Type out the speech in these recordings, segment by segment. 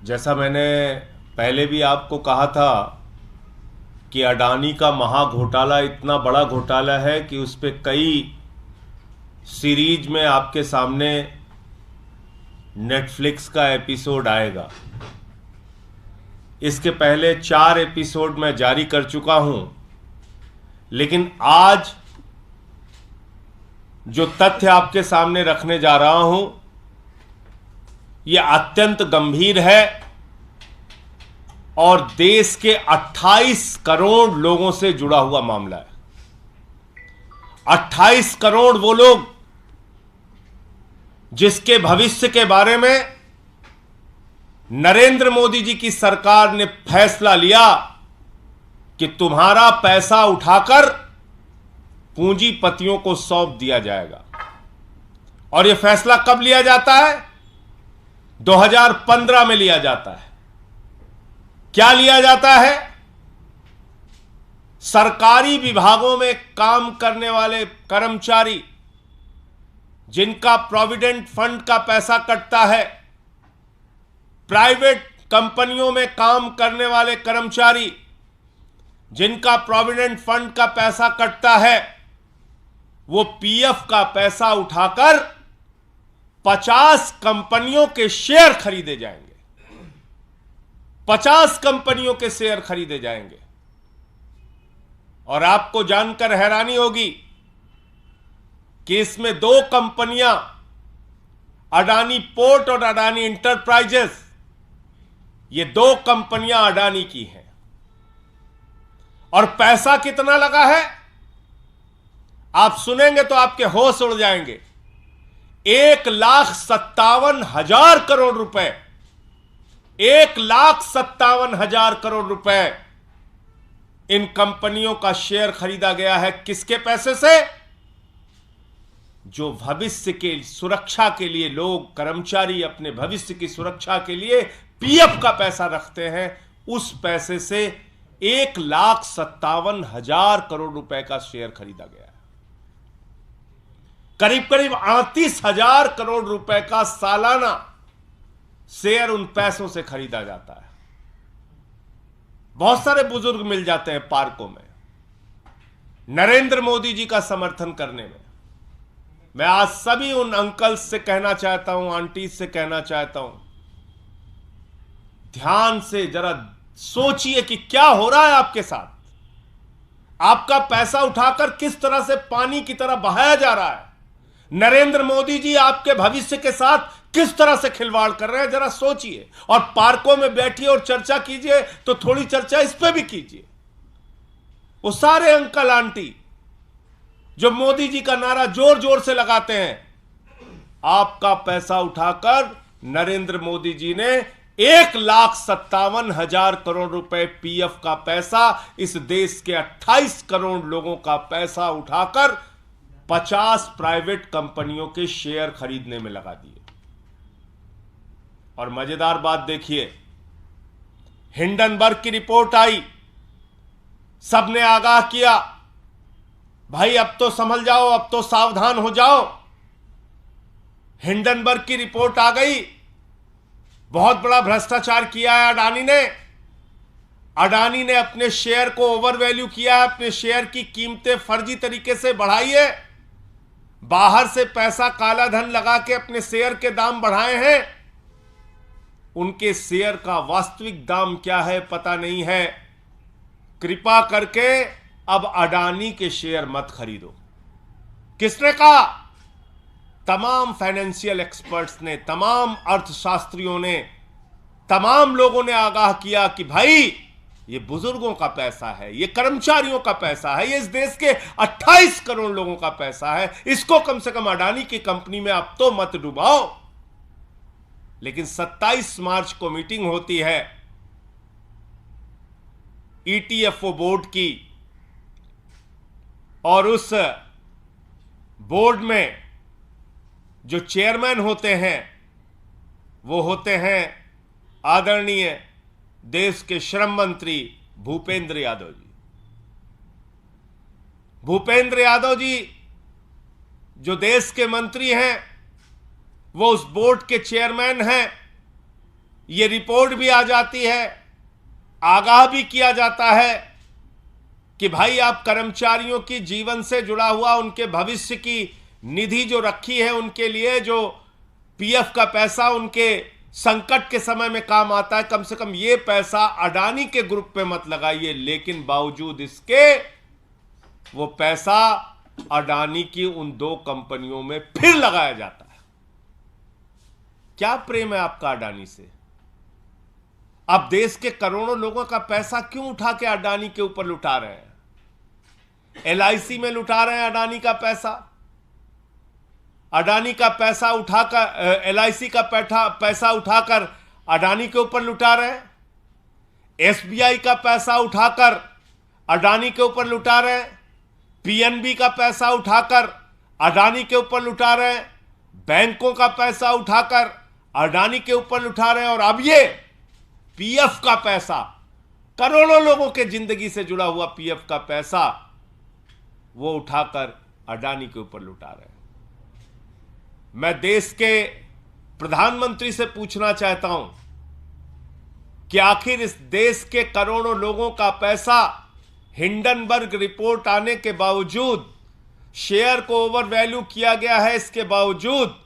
जैसा मैंने पहले भी आपको कहा था कि अडानी का महा घोटाला इतना बड़ा घोटाला है कि उस पे कई सीरीज में आपके सामने नेटफ्लिक्स का एपिसोड आएगा। इसके पहले 4 एपिसोड मैं जारी कर चुका हूं, लेकिन आज जो तथ्य आपके सामने रखने जा रहा हूं यह अत्यंत गंभीर है और देश के 28 करोड़ लोगों से जुड़ा हुआ मामला है। 28 करोड़ वो लोग जिसके भविष्य के बारे में नरेंद्र मोदी जी की सरकार ने फैसला लिया कि तुम्हारा पैसा उठाकर पूंजीपतियों को सौंप दिया जाएगा। और यह फैसला कब लिया जाता है? 2015 में लिया जाता है। क्या लिया जाता है? सरकारी विभागों में काम करने वाले कर्मचारी जिनका प्रोविडेंट फंड का पैसा कटता है, प्राइवेट कंपनियों में काम करने वाले कर्मचारी जिनका प्रोविडेंट फंड का पैसा कटता है, वो पीएफ का पैसा उठाकर 50 कंपनियों के शेयर खरीदे जाएंगे। 50 कंपनियों के शेयर खरीदे जाएंगे। और आपको जानकर हैरानी होगी कि इसमें 2 कंपनियां, अडानी पोर्ट और अडानी इंटरप्राइजेस, ये 2 कंपनियां अडानी की हैं। और पैसा कितना लगा है आप सुनेंगे तो आपके होश उड़ जाएंगे। 1,57,000 करोड़ रुपए। 1,57,000 करोड़ रुपए इन कंपनियों का शेयर खरीदा गया है। किसके पैसे से? जो भविष्य के सुरक्षा के लिए लोग, कर्मचारी अपने भविष्य की सुरक्षा के लिए पीएफ का पैसा रखते हैं, उस पैसे से 1,57,000 करोड़ रुपए का शेयर खरीदा गया है। करीब करीब 38,000 करोड़ रुपए का सालाना शेयर उन पैसों से खरीदा जाता है। बहुत सारे बुजुर्ग मिल जाते हैं पार्कों में नरेंद्र मोदी जी का समर्थन करने में। मैं आज सभी उन अंकल्स से कहना चाहता हूं, आंटी से कहना चाहता हूं, ध्यान से जरा सोचिए कि क्या हो रहा है आपके साथ। आपका पैसा उठाकर किस तरह से पानी की तरह बहाया जा रहा है। नरेंद्र मोदी जी आपके भविष्य के साथ किस तरह से खिलवाड़ कर रहे हैं, जरा सोचिए। और पार्कों में बैठिए और चर्चा कीजिए तो थोड़ी चर्चा इस पे भी कीजिए। वो सारे अंकल आंटी जो मोदी जी का नारा जोर जोर से लगाते हैं, आपका पैसा उठाकर नरेंद्र मोदी जी ने 1,57,000 करोड़ रुपए पीएफ का पैसा, इस देश के 28 करोड़ लोगों का पैसा उठाकर 50 प्राइवेट कंपनियों के शेयर खरीदने में लगा दिए। और मजेदार बात देखिए, हिंडनबर्ग की रिपोर्ट आई, सबने आगाह किया, भाई अब तो संभल जाओ, अब तो सावधान हो जाओ। हिंडनबर्ग की रिपोर्ट आ गई, बहुत बड़ा भ्रष्टाचार किया है अडानी ने। अडानी ने अपने शेयर को ओवर वैल्यू किया है, अपने शेयर की कीमतें फर्जी तरीके से बढ़ाई है, बाहर से पैसा काला धन लगा के अपने शेयर के दाम बढ़ाए हैं। उनके शेयर का वास्तविक दाम क्या है पता नहीं है। कृपा करके अब अडानी के शेयर मत खरीदो। किसने कहा? तमाम फाइनेंशियल एक्सपर्ट्स ने, तमाम अर्थशास्त्रियों ने, तमाम लोगों ने आगाह किया कि भाई ये बुजुर्गों का पैसा है, ये कर्मचारियों का पैसा है, ये इस देश के 28 करोड़ लोगों का पैसा है, इसको कम से कम अडानी की कंपनी में अब तो मत डुबाओ। लेकिन 27 मार्च को मीटिंग होती है ईटीएफओ बोर्ड की, और उस बोर्ड में जो चेयरमैन होते हैं वो होते हैं आदरणीय देश के श्रम मंत्री भूपेंद्र यादव जी। भूपेंद्र यादव जी जो देश के मंत्री हैं, वो उस बोर्ड के चेयरमैन हैं। ये रिपोर्ट भी आ जाती है, आगाह भी किया जाता है कि भाई आप कर्मचारियों की जीवन से जुड़ा हुआ उनके भविष्य की निधि जो रखी है, उनके लिए जो पीएफ का पैसा उनके संकट के समय में काम आता है, कम से कम ये पैसा अडानी के ग्रुप पे मत लगाइए। लेकिन बावजूद इसके वो पैसा अडानी की उन दो कंपनियों में फिर लगाया जाता है। क्या प्रेम है आपका अडानी से? आप देश के करोड़ों लोगों का पैसा क्यों उठा के अडानी के ऊपर लुटा रहे हैं? एलआईसी में लुटा रहे हैं अडानी का पैसा, अडानी का पैसा उठाकर एलआईसी का पैसा उठाकर अडानी के ऊपर लुटा रहे हैं, एसबीआई का पैसा उठाकर अडानी के ऊपर लुटा रहे हैं, पीएनबी का पैसा उठाकर अडानी के ऊपर लुटा रहे हैं, बैंकों का पैसा उठाकर अडानी के ऊपर लुटा रहे हैं, और अब ये पीएफ का पैसा, करोड़ों लोगों के जिंदगी से जुड़ा हुआ पीएफ का पैसा वो उठाकर अडानी के ऊपर लुटा रहे हैं। मैं देश के प्रधानमंत्री से पूछना चाहता हूं कि आखिर इस देश के करोड़ों लोगों का पैसा हिंडनबर्ग रिपोर्ट आने के बावजूद, शेयर को ओवर वैल्यू किया गया है, इसके बावजूद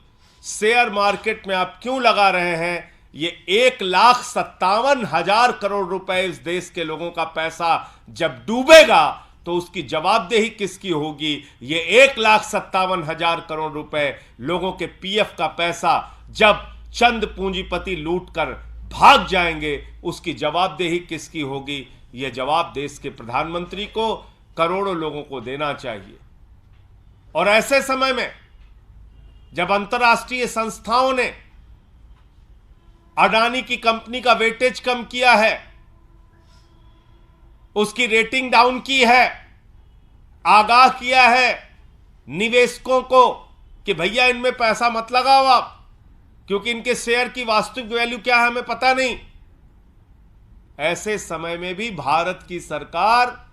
शेयर मार्केट में आप क्यों लगा रहे हैं? ये 1,57,000 करोड़ रुपए इस देश के लोगों का पैसा जब डूबेगा तो उसकी जवाबदेही किसकी होगी? ये 1,57,000 करोड़ रुपए लोगों के पीएफ का पैसा जब चंद पूंजीपति लूट कर भाग जाएंगे, उसकी जवाबदेही किसकी होगी? ये जवाब देश के प्रधानमंत्री को, करोड़ों लोगों को देना चाहिए। और ऐसे समय में जब अंतर्राष्ट्रीय संस्थाओं ने अडानी की कंपनी का वेटेज कम किया है, उसकी रेटिंग डाउन की है, आगाह किया है निवेशकों को कि भैया इनमें पैसा मत लगाओ आप, क्योंकि इनके शेयर की वास्तविक वैल्यू क्या है हमें पता नहीं। ऐसे समय में भी भारत की सरकार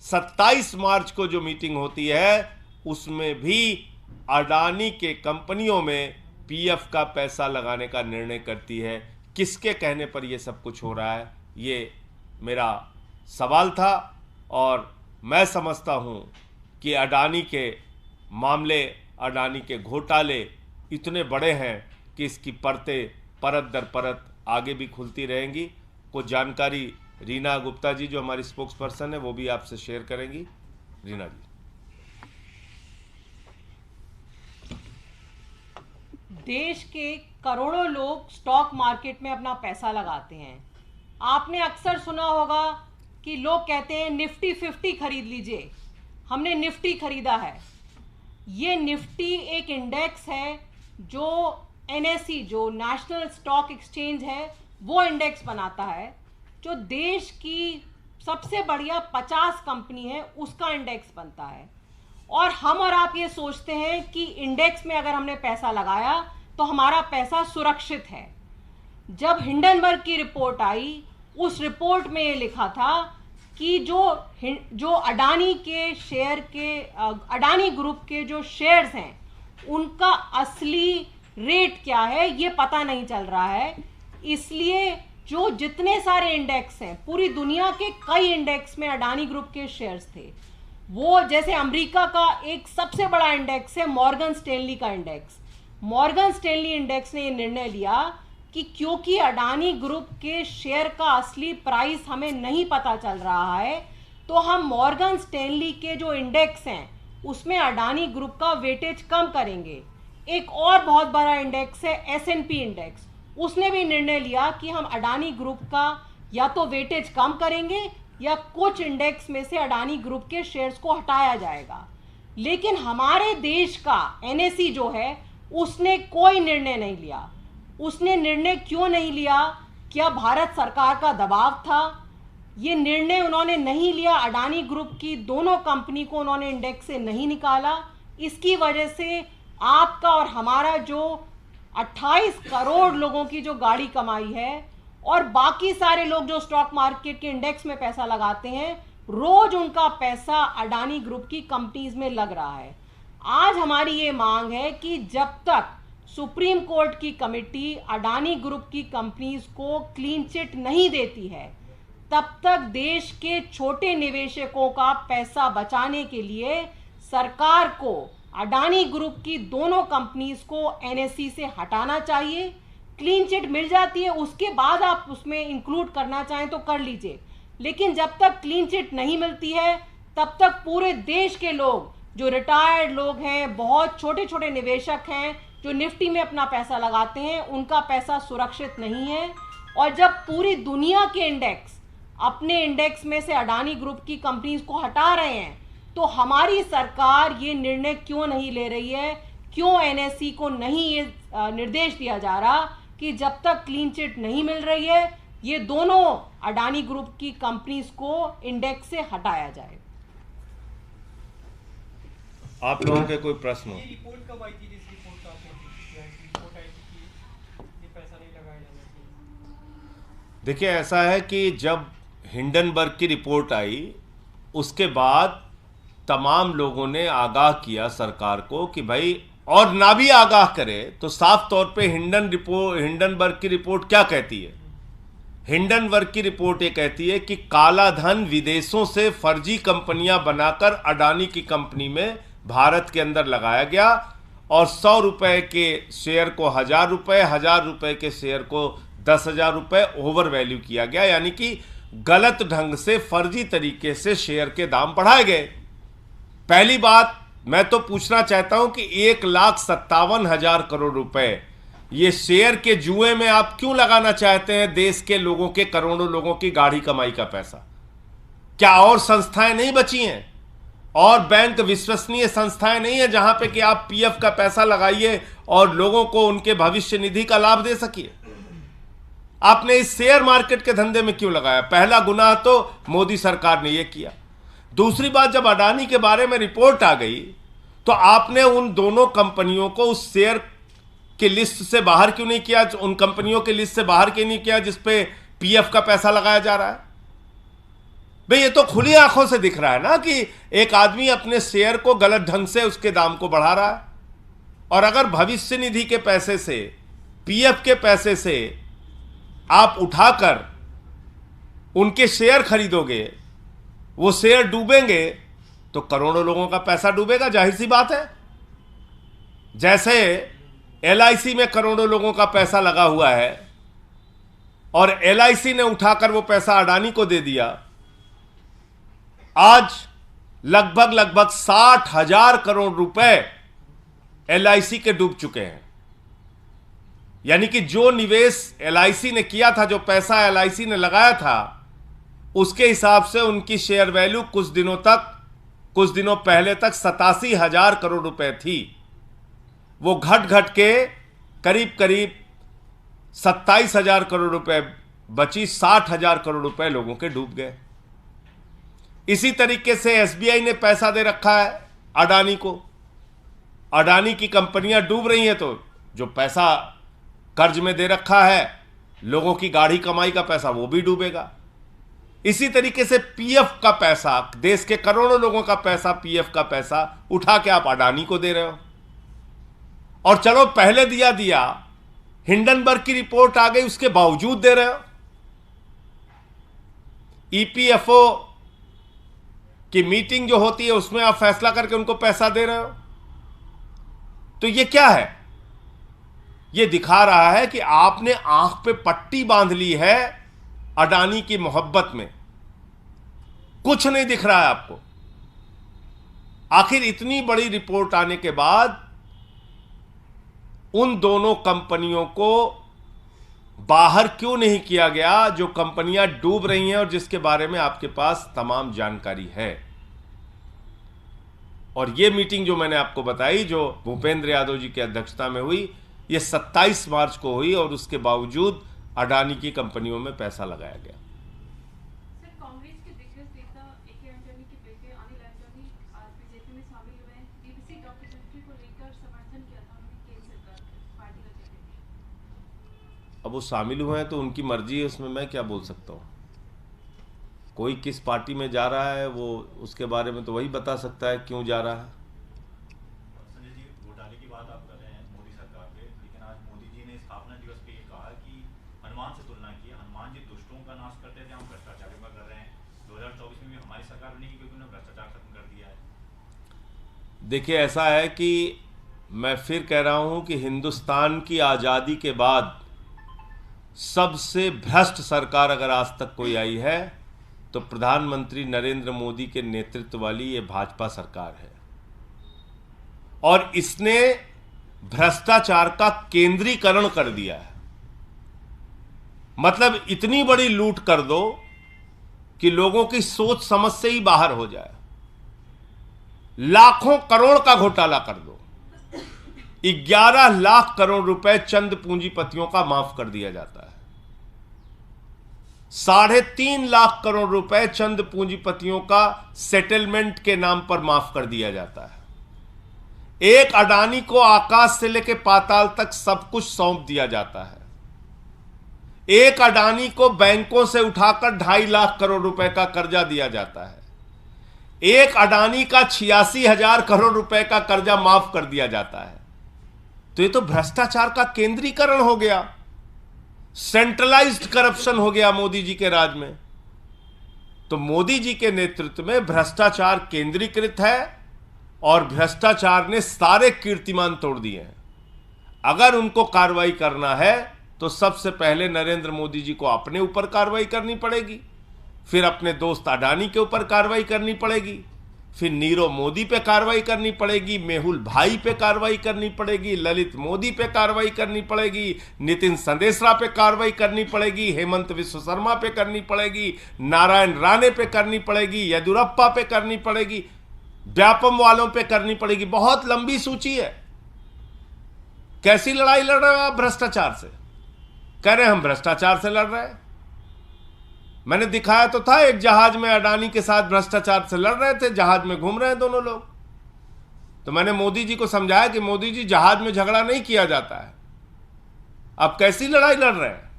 27 मार्च को जो मीटिंग होती है उसमें भी अडानी के कंपनियों में पीएफ का पैसा लगाने का निर्णय करती है। किसके कहने पर यह सब कुछ हो रहा है? ये मेरा सवाल था, और मैं समझता हूं कि अडानी के मामले, अडानी के घोटाले इतने बड़े हैं कि इसकी परत दर परत आगे भी खुलती रहेंगी। कुछ जानकारी रीना गुप्ता जी जो हमारी स्पोक्स पर्सन है वो भी आपसे शेयर करेंगी। रीना जी। देश के करोड़ों लोग स्टॉक मार्केट में अपना पैसा लगाते हैं। आपने अक्सर सुना होगा कि लोग कहते हैं निफ्टी 50 खरीद लीजिए। हमने निफ्टी खरीदा है। ये निफ्टी एक इंडेक्स है जो एनएसई, जो नेशनल स्टॉक एक्सचेंज है, वो इंडेक्स बनाता है। जो देश की सबसे बढ़िया 50 कंपनी है उसका इंडेक्स बनता है। और हम और आप ये सोचते हैं कि इंडेक्स में अगर हमने पैसा लगाया तो हमारा पैसा सुरक्षित है। जब हिंडनबर्ग की रिपोर्ट आई, उस रिपोर्ट में ये लिखा था कि जो अडानी के शेयर के, अडानी ग्रुप के जो शेयर्स हैं उनका असली रेट क्या है ये पता नहीं चल रहा है। इसलिए जो जितने सारे इंडेक्स हैं, पूरी दुनिया के कई इंडेक्स में अडानी ग्रुप के शेयर्स थे। वो जैसे अमेरिका का एक सबसे बड़ा इंडेक्स है मॉर्गन स्टैनली का इंडेक्स। मॉर्गन स्टैनली इंडेक्स ने ये निर्णय लिया कि क्योंकि अडानी ग्रुप के शेयर का असली प्राइस हमें नहीं पता चल रहा है, तो हम मॉर्गन स्टैनली के जो इंडेक्स हैं उसमें अडानी ग्रुप का वेटेज कम करेंगे। एक और बहुत बड़ा इंडेक्स है S&P इंडेक्स, उसने भी निर्णय लिया कि हम अडानी ग्रुप का या तो वेटेज कम करेंगे या कुछ इंडेक्स में से अडानी ग्रुप के शेयर्स को हटाया जाएगा। लेकिन हमारे देश का NSE जो है उसने कोई निर्णय नहीं लिया। उसने निर्णय क्यों नहीं लिया? क्या भारत सरकार का दबाव था? ये निर्णय उन्होंने नहीं लिया। अडानी ग्रुप की दोनों कंपनी को उन्होंने इंडेक्स से नहीं निकाला। इसकी वजह से आपका और हमारा जो 28 करोड़ लोगों की जो गाड़ी कमाई है और बाकी सारे लोग जो स्टॉक मार्केट के इंडेक्स में पैसा लगाते हैं, रोज उनका पैसा अडानी ग्रुप की कंपनीज में लग रहा है। आज हमारी ये मांग है कि जब तक सुप्रीम कोर्ट की कमेटी अडानी ग्रुप की कंपनीज को क्लीन चिट नहीं देती है, तब तक देश के छोटे निवेशकों का पैसा बचाने के लिए सरकार को अडानी ग्रुप की दोनों कंपनीज को एनएसई से हटाना चाहिए। क्लीन चिट मिल जाती है, उसके बाद आप उसमें इंक्लूड करना चाहें तो कर लीजिए, लेकिन जब तक क्लीन चिट नहीं मिलती है तब तक पूरे देश के लोग, जो रिटायर्ड लोग हैं, बहुत छोटे छोटे निवेशक हैं जो निफ्टी में अपना पैसा लगाते हैं, उनका पैसा सुरक्षित नहीं है। और जब पूरी दुनिया के इंडेक्स अपने इंडेक्स में से अडानी ग्रुप की कंपनीज को हटा रहे हैं, तो हमारी सरकार ये निर्णय क्यों नहीं ले रही है, क्यों एनएसई को नहीं ये निर्देश दिया जा रहा कि जब तक क्लीन चिट नहीं मिल रही है ये दोनों अडानी ग्रुप की कंपनीज को इंडेक्स से हटाया जाए। आप लोगों के कोई प्रश्न हो? ये रिपोर्ट कब आई थी जिस रिपोर्ट का आपने जिक्र किया है कि रिपोर्ट आई थी कि ये पैसा नहीं लगाया जाना चाहिए? देखिए, ऐसा है कि जब हिंडनबर्ग की रिपोर्ट आई उसके बाद तमाम लोगों ने आगाह किया सरकार को कि भाई, और ना भी आगाह करे तो साफ तौर पे हिंडनबर्ग की रिपोर्ट क्या कहती है? हिंडनबर्ग की रिपोर्ट ये कहती है कि काला धन विदेशों से फर्जी कंपनियां बनाकर अडानी की कंपनी में भारत के अंदर लगाया गया और 100 रुपए के शेयर को 1000 रुपए, 1000 रुपए के शेयर को 10,000 रुपए ओवर वैल्यू किया गया, यानी कि गलत ढंग से फर्जी तरीके से शेयर के दाम बढ़ाए गए। पहली बात मैं तो पूछना चाहता हूं कि 1,57,000 करोड़ रुपए ये शेयर के जुए में आप क्यों लगाना चाहते हैं? देश के लोगों के, करोड़ों लोगों की गाढ़ी कमाई का पैसा। क्या और संस्थाएं नहीं बची हैं? और बैंक विश्वसनीय संस्थाएं नहीं है जहां पे कि आप पीएफ का पैसा लगाइए और लोगों को उनके भविष्य निधि का लाभ दे सकिए? आपने इस शेयर मार्केट के धंधे में क्यों लगाया? पहला गुनाह तो मोदी सरकार ने यह किया। दूसरी बात, जब अडानी के बारे में रिपोर्ट आ गई तो आपने उन दोनों कंपनियों को उस शेयर की लिस्ट से बाहर क्यों नहीं किया? उन कंपनियों की लिस्ट से बाहर क्यों नहीं किया जिसपे पीएफ का पैसा लगाया जा रहा है? भाई, ये तो खुली आंखों से दिख रहा है ना कि एक आदमी अपने शेयर को गलत ढंग से उसके दाम को बढ़ा रहा है। और अगर भविष्य निधि के पैसे से, पीएफ के पैसे से आप उठाकर उनके शेयर खरीदोगे, वो शेयर डूबेंगे तो करोड़ों लोगों का पैसा डूबेगा, जाहिर सी बात है। जैसे एलआईसी में करोड़ों लोगों का पैसा लगा हुआ है और एलआईसी ने उठाकर वो पैसा अडानी को दे दिया। आज लगभग 60,000 करोड़ रुपए एलआईसी के डूब चुके हैं। यानी कि जो निवेश एलआईसी ने किया था, जो पैसा एलआईसी ने लगाया था, उसके हिसाब से उनकी शेयर वैल्यू कुछ दिनों पहले तक 87,000 करोड़ रुपए थी। वो घट के करीब 27,000 करोड़ रुपए बची, 60,000 करोड़ रुपए लोगों के डूब गए। इसी तरीके से एसबीआई ने पैसा दे रखा है अडानी को। अडानी की कंपनियां डूब रही हैं तो जो पैसा कर्ज में दे रखा है, लोगों की गाढ़ी कमाई का पैसा, वो भी डूबेगा। इसी तरीके से पीएफ का पैसा, देश के करोड़ों लोगों का पैसा, पीएफ का पैसा उठा के आप अडानी को दे रहे हो। और चलो पहले दिया, हिंडनबर्ग की रिपोर्ट आ गई, उसके बावजूद दे रहे हो। ईपीएफओ की मीटिंग जो होती है उसमें आप फैसला करके उनको पैसा दे रहे हो। तो ये क्या है? ये दिखा रहा है कि आपने आंख पे पट्टी बांध ली है अडानी की मोहब्बत में। कुछ नहीं दिख रहा है आपको। आखिर इतनी बड़ी रिपोर्ट आने के बाद उन दोनों कंपनियों को बाहर क्यों नहीं किया गया, जो कंपनियां डूब रही हैं और जिसके बारे में आपके पास तमाम जानकारी है? और ये मीटिंग जो मैंने आपको बताई, जो भूपेंद्र यादव जी की अध्यक्षता में हुई, ये 27 मार्च को हुई और उसके बावजूद अडानी की कंपनियों में पैसा लगाया गया। सर, कांग्रेस के दिग्गज नेता ए.के. एंटनी के बेटे अनिल एंटनी आज बीजेपी में शामिल हुए हैं। बीबीसी डॉक्यूमेंट्री को लेकर समर्थन किया था उन्होंने केंद्र सरकार पार्टी का कहते। अब वो शामिल हुए हैं तो उनकी मर्जी है, उसमें मैं क्या बोल सकता हूँ? कोई किस पार्टी में जा रहा है वो उसके बारे में तो वही बता सकता है क्यों जा रहा है। संजय जी, घोटाले की बात आप कर रहे हैं मोदी सरकार पे, की हनुमान जी दुष्टों का नाश करते थे, हम भ्रष्टाचार का कर रहे हैं। 2024 में भी हमारी सरकार बनेगी क्योंकि उन्होंने भ्रष्टाचार खत्म कर दिया है। देखिए, ऐसा है कि मैं फिर कह रहा हूं कि हिंदुस्तान की आज़ादी के बाद सबसे भ्रष्ट सरकार अगर आज तक कोई आई है तो प्रधानमंत्री नरेंद्र मोदी के नेतृत्व वाली ये भाजपा सरकार है। और इसने भ्रष्टाचार का केंद्रीकरण कर दिया है। मतलब इतनी बड़ी लूट कर दो कि लोगों की सोच समझ से ही बाहर हो जाए। लाखों करोड़ का घोटाला कर दो, 11 लाख करोड़ रुपए चंद पूंजीपतियों का माफ कर दिया जाता है। 3.5 लाख करोड़ रुपए चंद पूंजीपतियों का सेटलमेंट के नाम पर माफ कर दिया जाता है। एक अडानी को आकाश से लेकर पाताल तक सब कुछ सौंप दिया जाता है। एक अडानी को बैंकों से उठाकर 2.5 लाख करोड़ रुपए का कर्जा दिया जाता है। एक अडानी का 86,000 करोड़ रुपए का कर्जा माफ कर दिया जाता है। तो ये तो भ्रष्टाचार का केंद्रीकरण हो गया, सेंट्रलाइज्ड करप्शन हो गया मोदी जी के राज में। तो मोदी जी के नेतृत्व में भ्रष्टाचार केंद्रीकृत है और भ्रष्टाचार ने सारे कीर्तिमान तोड़ दिए हैं। अगर उनको कार्रवाई करना है तो सबसे पहले नरेंद्र मोदी जी को अपने ऊपर कार्रवाई करनी पड़ेगी, फिर अपने दोस्त अडानी के ऊपर कार्रवाई करनी पड़ेगी, फिर नीरव मोदी पे कार्रवाई करनी पड़ेगी, मेहुल भाई पे कार्रवाई करनी पड़ेगी, ललित मोदी पे कार्रवाई करनी पड़ेगी, नितिन संदेशरा पे कार्रवाई करनी पड़ेगी, हेमंत विश्व शर्मा पे करनी पड़ेगी, नारायण राणे पे करनी पड़ेगी, येदियुरप्पा पे करनी पड़ेगी, व्यापम वालों पे करनी पड़ेगी। बहुत लंबी सूची है। कैसी लड़ाई लड़ रहे हो आप भ्रष्टाचार से? कह रहे हैं हम भ्रष्टाचार से लड़ रहे हैं। मैंने दिखाया तो था, एक जहाज में अडानी के साथ भ्रष्टाचार से लड़ रहे थे, जहाज में घूम रहे हैं दोनों लोग। तो मैंने मोदी जी को समझाया कि मोदी जी, जहाज में झगड़ा नहीं किया जाता है। आप कैसी लड़ाई लड़ रहे हैं?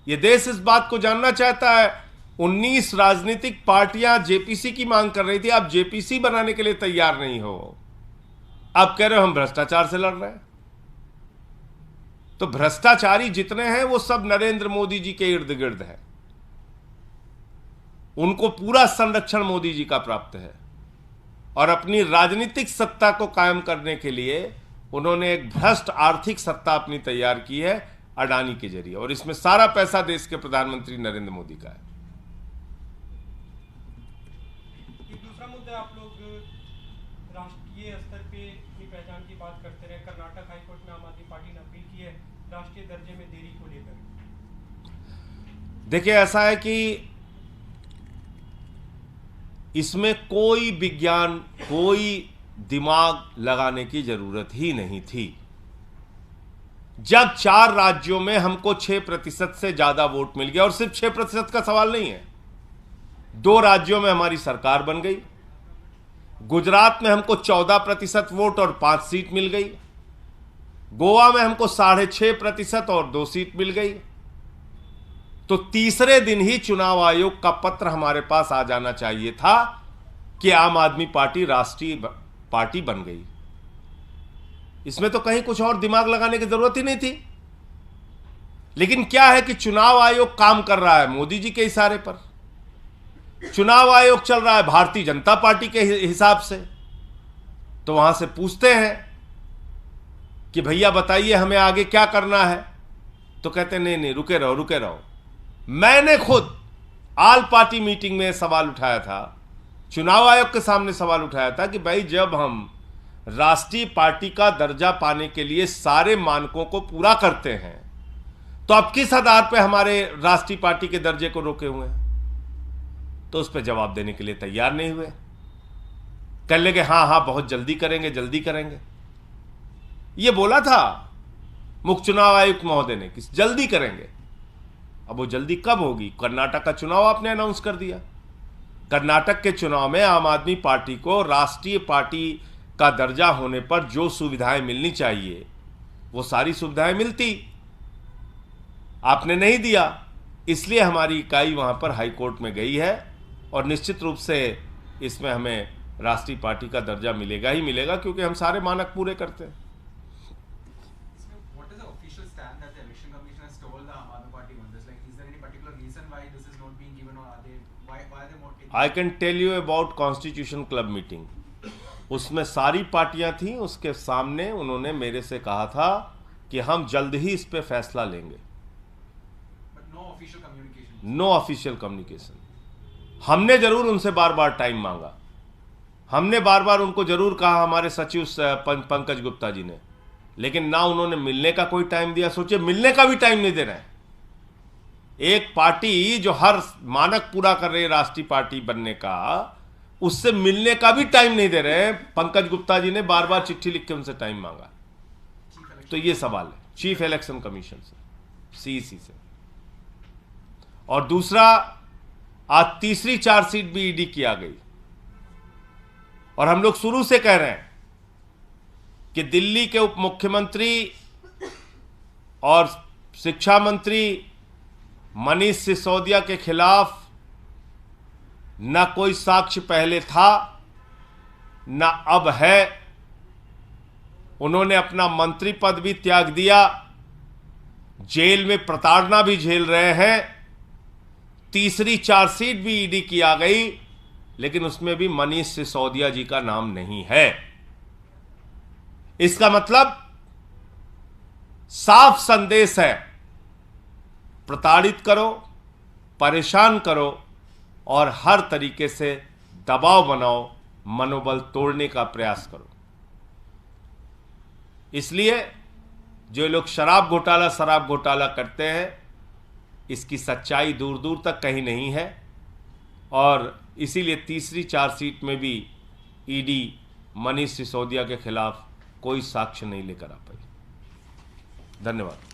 यह देश इस बात को जानना चाहता है। 19 राजनीतिक पार्टियां जेपीसी की मांग कर रही थी, आप जेपीसी बनाने के लिए तैयार नहीं हो। आप कह रहे हो हम भ्रष्टाचार से लड़ रहे हैं। तो भ्रष्टाचारी जितने हैं वो सब नरेंद्र मोदी जी के इर्द गिर्द है। उनको पूरा संरक्षण मोदी जी का प्राप्त है और अपनी राजनीतिक सत्ता को कायम करने के लिए उन्होंने एक भ्रष्ट आर्थिक सत्ता अपनी तैयार की है अडानी के जरिए, और इसमें सारा पैसा देश के प्रधानमंत्री नरेंद्र मोदी का है। एक दूसरा मुद्दा, आप लोग राष्ट्रीय स्तर पे अपनी पहचान की बात करते रहे। कर्नाटक हाईकोर्ट में आम आदमी पार्टी ने अपील की है राष्ट्रीय दर्जे में देरी को लेकर। देखिए, ऐसा है कि इसमें कोई विज्ञान, कोई दिमाग लगाने की जरूरत ही नहीं थी। जब 4 राज्यों में हमको 6% से ज्यादा वोट मिल गया, और सिर्फ 6% का सवाल नहीं है, 2 राज्यों में हमारी सरकार बन गई। गुजरात में हमको 14% वोट और 5 सीट मिल गई। गोवा में हमको 6.5% और 2 सीट मिल गई। तो तीसरे दिन ही चुनाव आयोग का पत्र हमारे पास आ जाना चाहिए था कि आम आदमी पार्टी राष्ट्रीय पार्टी बन गई। इसमें तो कहीं कुछ और दिमाग लगाने की जरूरत ही नहीं थी। लेकिन क्या है कि चुनाव आयोग काम कर रहा है मोदी जी के इशारे पर। चुनाव आयोग चल रहा है भारतीय जनता पार्टी के हिसाब से। तो वहां से पूछते हैं कि भैया बताइए हमें आगे क्या करना है, तो कहते नहीं नहीं रुके रहो रुके रहो। मैंने खुद आल पार्टी मीटिंग में सवाल उठाया था, चुनाव आयोग के सामने सवाल उठाया था कि भाई जब हम राष्ट्रीय पार्टी का दर्जा पाने के लिए सारे मानकों को पूरा करते हैं तो अब किस आधार पे हमारे राष्ट्रीय पार्टी के दर्जे को रोके हुए हैं? तो उस पर जवाब देने के लिए तैयार नहीं हुए। कह लगे हाँ हाँ बहुत जल्दी करेंगे जल्दी करेंगे। ये बोला था मुख्य चुनाव आयुक्त महोदय ने कि जल्दी करेंगे। अब वो जल्दी कब होगी? कर्नाटक का चुनाव आपने अनाउंस कर दिया। कर्नाटक के चुनाव में आम आदमी पार्टी को राष्ट्रीय पार्टी का दर्जा होने पर जो सुविधाएं मिलनी चाहिए वो सारी सुविधाएं मिलती, आपने नहीं दिया। इसलिए हमारी इकाई वहां पर हाई कोर्ट में गई है और निश्चित रूप से इसमें हमें राष्ट्रीय पार्टी का दर्जा मिलेगा ही मिलेगा, क्योंकि हम सारे मानक पूरे करते हैं। What is the official stand that the election commission has told the Aam Aadmi Party once why this is not being given, or are they why are they not taking? I can tell you about Constitution Club meeting. उसमें सारी पार्टियां थी, उसके सामने उन्होंने मेरे से कहा था कि हम जल्द ही इस पे फैसला लेंगे. But no official communication. No official communication. हमने जरूर उनसे बार बार टाइम मांगा, हमने बार बार उनको जरूर कहा, हमारे सचिव पंकज गुप्ता जी ने, लेकिन ना उन्होंने मिलने का कोई टाइम दिया. सोचिए, मिलने का भी टाइम नहीं दे रहे हैं. एक पार्टी जो हर मानक पूरा कर रही है राष्ट्रीय पार्टी बनने का, उससे मिलने का भी टाइम नहीं दे रहे हैं. पंकज गुप्ता जी ने बार बार चिट्ठी लिख के उनसे टाइम मांगा. तो ये सवाल है चीफ इलेक्शन कमीशन से, सीईसी से. और दूसरा, आज तीसरी चार्जशीट भी ईडी की आ गई, और हम लोग शुरू से कह रहे हैं कि दिल्ली के उप मुख्यमंत्री और शिक्षा मंत्री मनीष सिसोदिया के खिलाफ न कोई साक्ष्य पहले था न अब है. उन्होंने अपना मंत्री पद भी त्याग दिया, जेल में प्रताड़ना भी झेल रहे हैं. तीसरी चार्जशीट भी ईडी की आ गई, लेकिन उसमें भी मनीष सिसोदिया जी का नाम नहीं है. इसका मतलब साफ संदेश है, प्रताड़ित करो, परेशान करो और हर तरीके से दबाव बनाओ, मनोबल तोड़ने का प्रयास करो. इसलिए जो लोग शराब घोटाला करते हैं, इसकी सच्चाई दूर दूर तक कहीं नहीं है. और इसीलिए तीसरी चार्जशीट में भी ईडी मनीष सिसोदिया के खिलाफ कोई साक्ष्य नहीं लेकर आ पाई. धन्यवाद.